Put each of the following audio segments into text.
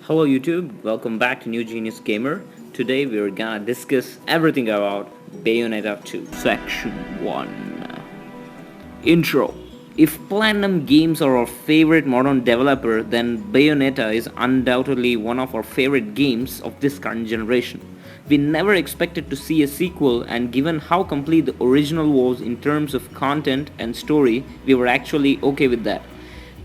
Hello YouTube, welcome back to New Genius Gamer. Today we're gonna discuss everything about Bayonetta 2, Section 1. Intro. If Platinum Games are our favorite modern developer, then Bayonetta is undoubtedly one of our favorite games of this current generation. We never expected to see a sequel, and given how complete the original was in terms of content and story, we were actually okay with that.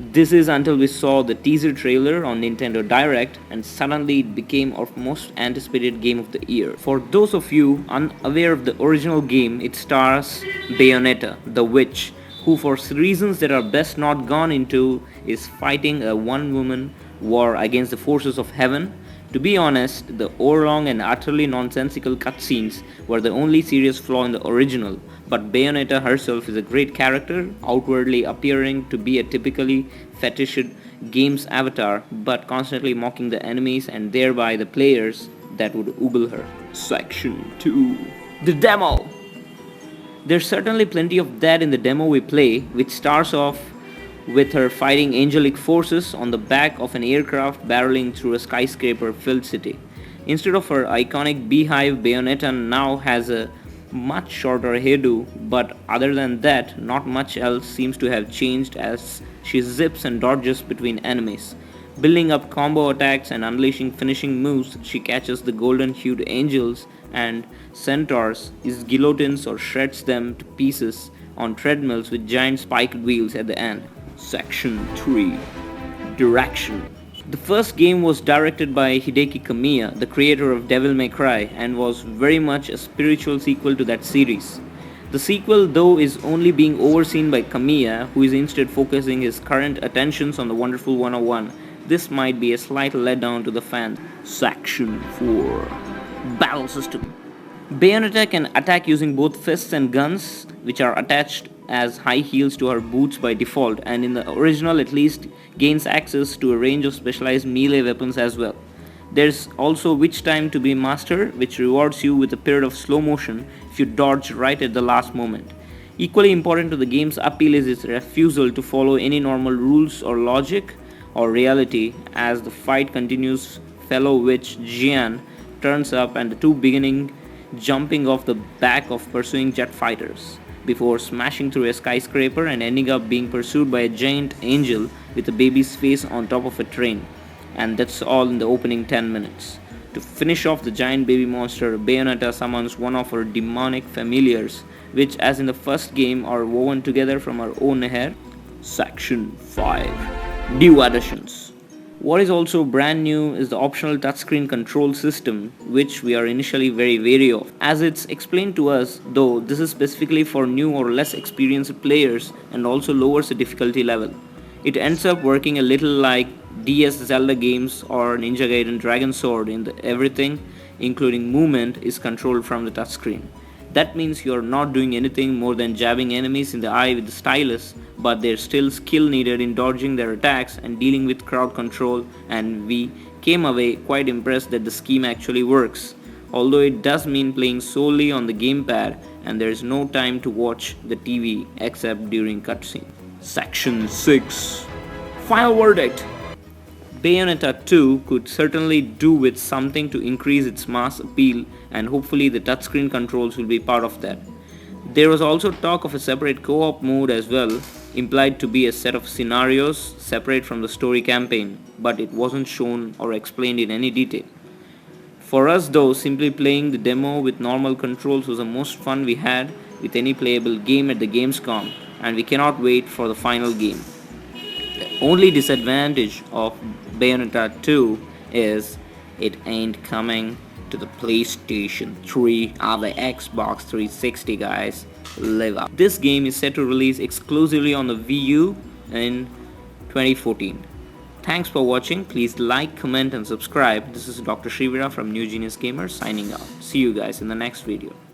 This is until we saw the teaser trailer on Nintendo Direct, and suddenly it became our most anticipated game of the year. For those of you unaware of the original game, it stars Bayonetta, the witch, who for reasons that are best not gone into is fighting a one-woman war against the forces of heaven. To be honest, the overlong and utterly nonsensical cutscenes were the only serious flaw in the original, but Bayonetta herself is a great character, outwardly appearing to be a typically fetishized game's avatar, but constantly mocking the enemies and thereby the players that would ogle her. Section 2. The Demo. There's certainly plenty of that in the demo we play, which starts off with her fighting angelic forces on the back of an aircraft barreling through a skyscraper-filled city. Instead of her iconic beehive, Bayonetta now has a much shorter hairdo, but other than that, not much else seems to have changed as she zips and dodges between enemies. Building up combo attacks and unleashing finishing moves, she catches the golden-hued angels and centaurs, is guillotines or shreds them to pieces on treadmills with giant spiked wheels at the end. Section 3. Direction. The first game was directed by Hideki Kamiya, the creator of Devil May Cry, and was very much a spiritual sequel to that series. The sequel, though, is only being overseen by Kamiya, who is instead focusing his current attentions on the Wonderful 101. This might be a slight letdown to the fans. Section 4. Battle System. Bayonetta can attack using both fists and guns, which are attached as high heels to her boots by default, and in the original at least gains access to a range of specialized melee weapons as well. There's also Witch Time to be mastered, which rewards you with a period of slow motion if you dodge right at the last moment. Equally important to the game's appeal is its refusal to follow any normal rules or logic or reality. As the fight continues, fellow witch Jian turns up and the two beginning jumping off the back of pursuing jet fighters, before smashing through a skyscraper and ending up being pursued by a giant angel with a baby's face on top of a train. And that's all in the opening 10 minutes. To finish off the giant baby monster, Bayonetta summons one of her demonic familiars, which as in the first game are woven together from her own hair. Section 5. New additions. What is also brand new is the optional touchscreen control system, which we are initially very wary of. As it's explained to us, though, this is specifically for new or less experienced players and also lowers the difficulty level. It ends up working a little like DS Zelda games or Ninja Gaiden Dragon Sword in that everything, including movement, is controlled from the touchscreen. That means you are not doing anything more than jabbing enemies in the eye with the stylus, but there's still skill needed in dodging their attacks and dealing with crowd control, and we came away quite impressed that the scheme actually works. Although it does mean playing solely on the gamepad and there is no time to watch the TV except during cutscene. Section 6. Final verdict. Bayonetta 2 could certainly do with something to increase its mass appeal, and hopefully the touchscreen controls will be part of that. There was also talk of a separate co-op mode as well, implied to be a set of scenarios separate from the story campaign, but it wasn't shown or explained in any detail. For us though, simply playing the demo with normal controls was the most fun we had with any playable game at the Gamescom, and we cannot wait for the final game. The only disadvantage of Bayonetta 2 is it ain't coming to the PlayStation 3 or the Xbox 360, guys. Live up. This game is set to release exclusively on the Wii U in 2014. Thanks for watching. Please like, comment and subscribe. This is Dr. Shrivira from New Genius Gamer signing out. See you guys in the next video.